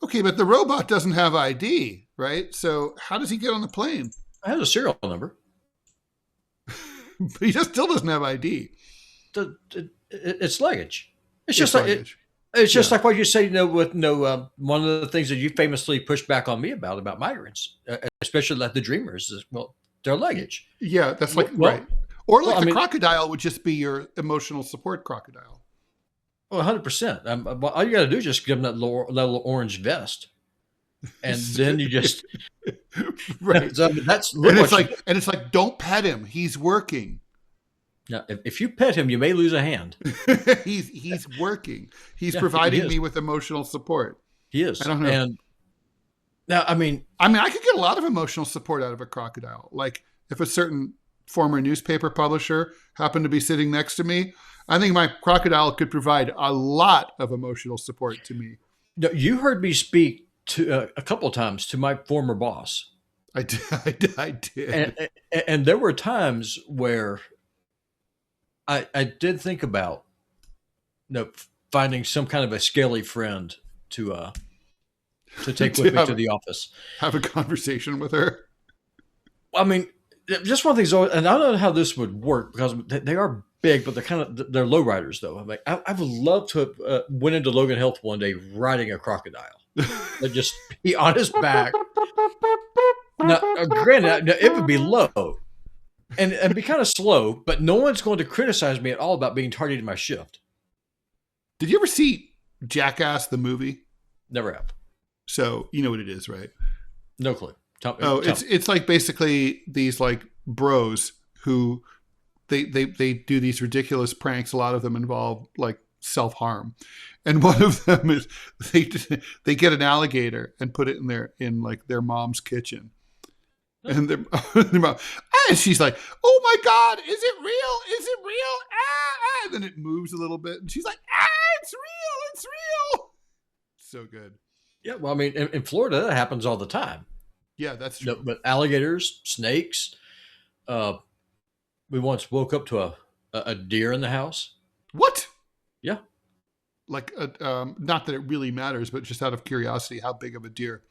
[SPEAKER 1] Okay, but the robot doesn't have ID, right? So how does he get on the plane?
[SPEAKER 2] I have a serial number.
[SPEAKER 1] But he still doesn't have ID.
[SPEAKER 2] It's luggage. It's just luggage. It's just like what you say, with one of the things that you famously pushed back on me about migrants, especially like the dreamers, is, well, their luggage.
[SPEAKER 1] Yeah, that's like, right. Or like the crocodile would just be your emotional support crocodile.
[SPEAKER 2] Well, 100%. All you got to do is just give them that little orange vest, and then you just
[SPEAKER 1] right.
[SPEAKER 2] So, that's
[SPEAKER 1] and it's like, don't pet him. He's working.
[SPEAKER 2] Now, if you pet him, you may lose a hand.
[SPEAKER 1] he's working. He's providing me with emotional support.
[SPEAKER 2] He is.
[SPEAKER 1] I don't know.
[SPEAKER 2] And now, I mean,
[SPEAKER 1] I could get a lot of emotional support out of a crocodile. Like if a certain former newspaper publisher happened to be sitting next to me, I think my crocodile could provide a lot of emotional support to me.
[SPEAKER 2] No, you heard me speak to a couple of times to my former boss.
[SPEAKER 1] I did.
[SPEAKER 2] And there were times where I did think about finding some kind of a scaly friend to take with me to the office.
[SPEAKER 1] Have a conversation with her.
[SPEAKER 2] I mean, just one thing, and I don't know how this would work because they are big, but they're lowriders though. I'm like, I would love to have went into Logan Health one day riding a crocodile. They'd just be on his back. Now, granted, it would be low. And be kind of slow, but no one's going to criticize me at all about being tardy to my shift.
[SPEAKER 1] Did you ever see Jackass the movie?
[SPEAKER 2] Never have.
[SPEAKER 1] So you know what it is, right?
[SPEAKER 2] No clue.
[SPEAKER 1] It's like basically these like bros who they do these ridiculous pranks. A lot of them involve like self-harm, and one of them is they get an alligator and put it in their mom's kitchen. And and she's like, "Oh my God, is it real? Is it real?" And then it moves a little bit, and she's like, "It's real! It's real!" So good.
[SPEAKER 2] Yeah, well, I mean, in Florida, that happens all the time.
[SPEAKER 1] Yeah, that's true.
[SPEAKER 2] But alligators, snakes. We once woke up to a deer in the house.
[SPEAKER 1] What?
[SPEAKER 2] Yeah.
[SPEAKER 1] Like, not that it really matters, but just out of curiosity, how big of a deer?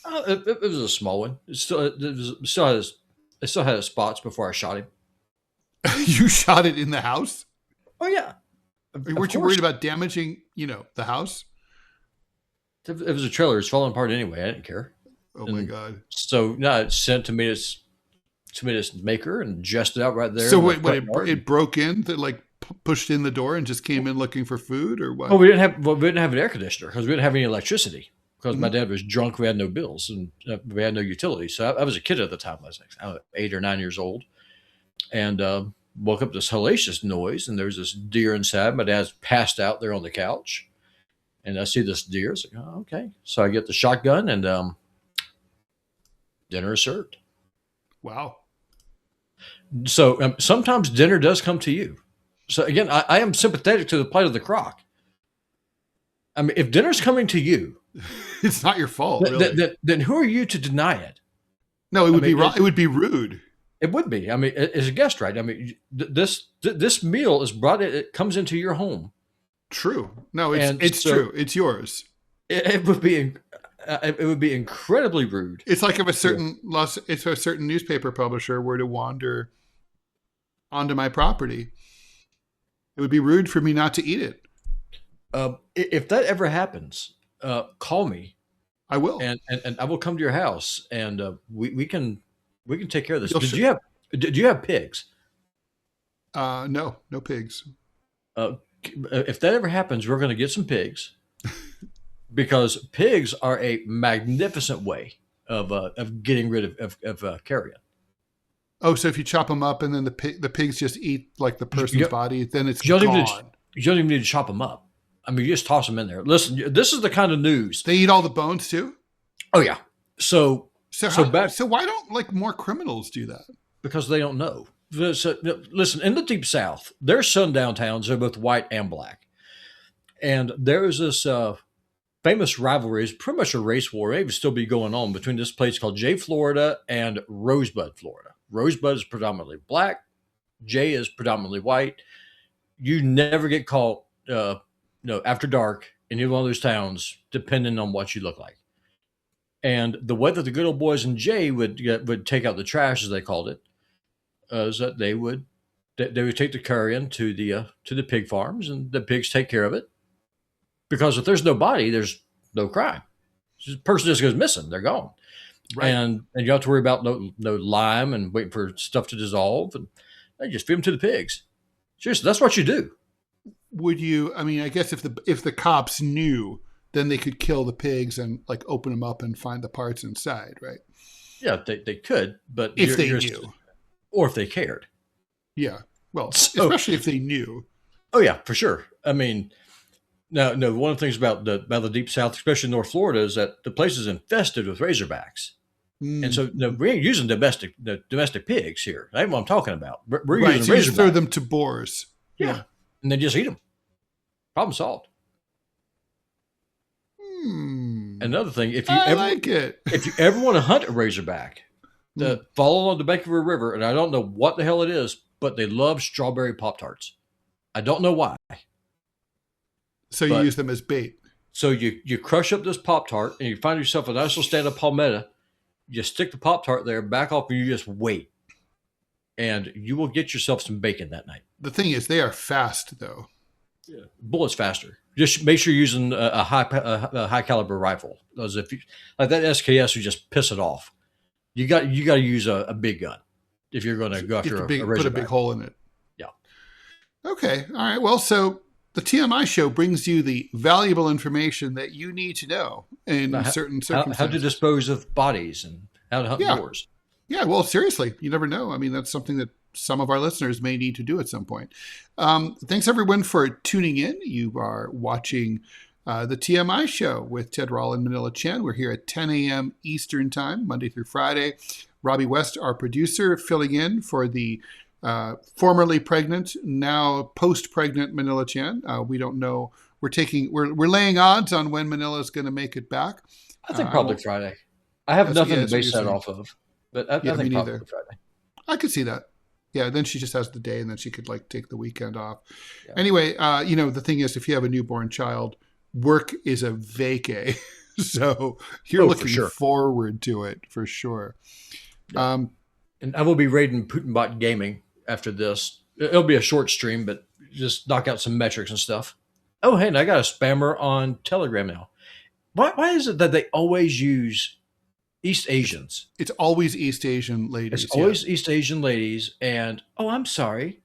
[SPEAKER 2] It was a small one. It still had its spots before I shot him.
[SPEAKER 1] You shot it in the house?
[SPEAKER 2] Oh yeah.
[SPEAKER 1] Weren't you worried about damaging, the house?
[SPEAKER 2] It was a trailer. It's falling apart anyway. I didn't care.
[SPEAKER 1] Oh my God.
[SPEAKER 2] So no, it's sent to its maker and adjusted out right there.
[SPEAKER 1] So wait, it broke in that like pushed in the door and just came in looking for food or what?
[SPEAKER 2] Well, we didn't have an air conditioner because we didn't have any electricity. Because my dad was drunk, we had no bills, and we had no utilities. So I was a kid at the time. I was like 8 or 9 years old, and woke up to this hellacious noise, and there's this deer inside. My dad's passed out there on the couch, and I see this deer. It's like, oh, okay. So I get the shotgun, and dinner is served.
[SPEAKER 1] Wow.
[SPEAKER 2] So sometimes dinner does come to you. So again, I am sympathetic to the plight of the croc. I mean, if dinner's coming to you,
[SPEAKER 1] it's not your fault, really.
[SPEAKER 2] Then who are you to deny it?
[SPEAKER 1] No, it would be wrong. It would be rude.
[SPEAKER 2] It would be. I mean, as a guest, right? I mean, this meal is brought. It comes into your home.
[SPEAKER 1] True. No, it's true. It's yours.
[SPEAKER 2] It would be. It would be incredibly rude.
[SPEAKER 1] It's like if a certain newspaper publisher were to wander onto my property, it would be rude for me not to eat it.
[SPEAKER 2] If that ever happens, call me.
[SPEAKER 1] I will,
[SPEAKER 2] and I will come to your house, and we can take care of this. Did you have pigs?
[SPEAKER 1] No pigs.
[SPEAKER 2] If that ever happens, we're going to get some pigs, because pigs are a magnificent way of getting rid of carrion.
[SPEAKER 1] Oh, so if you chop them up and then the pigs just eat like the person's body, then it's gone.
[SPEAKER 2] You don't even need to chop them up. I mean, you just toss them in there. Listen, this is the kind of news.
[SPEAKER 1] They eat all the bones too?
[SPEAKER 2] Oh yeah. So
[SPEAKER 1] why don't like more criminals do that?
[SPEAKER 2] Because they don't know. So, listen, in the Deep South, there's sundown towns. They're both white and black. And there is this famous rivalry. It's pretty much a race war. It may even still be going on between this place called Jay, Florida and Rosebud, Florida. Rosebud is predominantly black. Jay is predominantly white. You never get caught after dark in either one of those towns, depending on what you look like. And the way that the good old boys in Jay would take out the trash, as they called it, is that they would take the carrion to the pig farms, and the pigs take care of it. Because if there's no body, there's no crime. The person just goes missing; they're gone. Right. And you don't have to worry about no lime and waiting for stuff to dissolve, and they just feed them to the pigs. Seriously, that's what you do.
[SPEAKER 1] Would you? I mean, I guess if the cops knew, then they could kill the pigs and like open them up and find the parts inside, right?
[SPEAKER 2] Yeah, they could, but
[SPEAKER 1] if they knew,
[SPEAKER 2] or if they cared.
[SPEAKER 1] Yeah, well, especially if they knew.
[SPEAKER 2] Oh yeah, for sure. I mean, no. One of the things about the Deep South, especially North Florida, is that the place is infested with razorbacks. And so we ain't using domestic pigs here. That ain't what I'm talking about. We're using
[SPEAKER 1] so you just throw them to boars.
[SPEAKER 2] Yeah. And they just eat them. Problem solved. Another thing, if you ever want to hunt a razorback, follow along the bank of a river, and I don't know what the hell it is, but they love strawberry Pop-Tarts. I don't know why.
[SPEAKER 1] So you use them as bait.
[SPEAKER 2] So you crush up this Pop-Tart, and you find yourself a nice little stand of palmetto. You stick the Pop-Tart there, back off, and you just wait. And you will get yourself some bacon that night.
[SPEAKER 1] The thing is, they are fast, though.
[SPEAKER 2] Yeah. Bullets faster. Just make sure you're using a high caliber rifle. Because if you like that SKS, you just piss it off. You got to use a big gun if you're going to go after a razorback.
[SPEAKER 1] Put a big hole in it.
[SPEAKER 2] Yeah.
[SPEAKER 1] Okay. All right. Well, so the TMI show brings you the valuable information that you need to know in certain circumstances.
[SPEAKER 2] How to dispose of bodies and how to hunt boars.
[SPEAKER 1] Yeah, well, seriously, you never know. I mean, that's something that some of our listeners may need to do at some point. Thanks, everyone, for tuning in. You are watching the TMI show with Ted Rall and Manila Chen. We're here at 10 a.m. Eastern Time, Monday through Friday. Robbie West, our producer, filling in for the formerly pregnant, now post-pregnant Manila Chen. We don't know. We're laying odds on when Manila is going to make it back.
[SPEAKER 2] I think probably Friday. I have nothing to base that off of. But I think probably Friday.
[SPEAKER 1] I could see that. Yeah, then she just has the day, and then she could like take the weekend off. Yeah. Anyway, the thing is, if you have a newborn child, work is a vacay, so you're looking forward to it for sure.
[SPEAKER 2] Yeah. And I will be raiding Putinbot Gaming after this. It'll be a short stream, but just knock out some metrics and stuff. Oh, hey, and I got a spammer on Telegram now. Why is it that they always use East Asians?
[SPEAKER 1] It's always East Asian ladies.
[SPEAKER 2] It's always East Asian ladies. And, I'm sorry.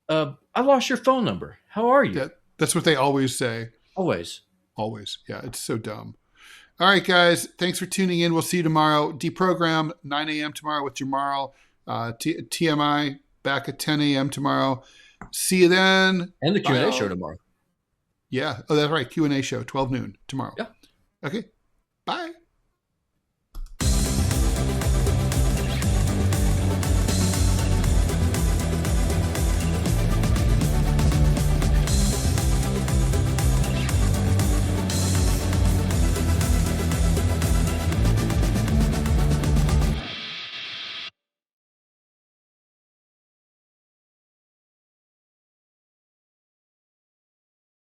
[SPEAKER 2] I lost your phone number. How are you?
[SPEAKER 1] That's what they always say.
[SPEAKER 2] Always.
[SPEAKER 1] Always. Yeah, it's so dumb. All right, guys. Thanks for tuning in. We'll see you tomorrow. Deprogram, 9 a.m. tomorrow with Jamarl. TMI, back at 10 a.m. tomorrow. See you then.
[SPEAKER 2] And the Q&A show tomorrow.
[SPEAKER 1] Yeah. Oh, that's right. Q&A show, 12 noon tomorrow.
[SPEAKER 2] Yeah.
[SPEAKER 1] Okay. Bye.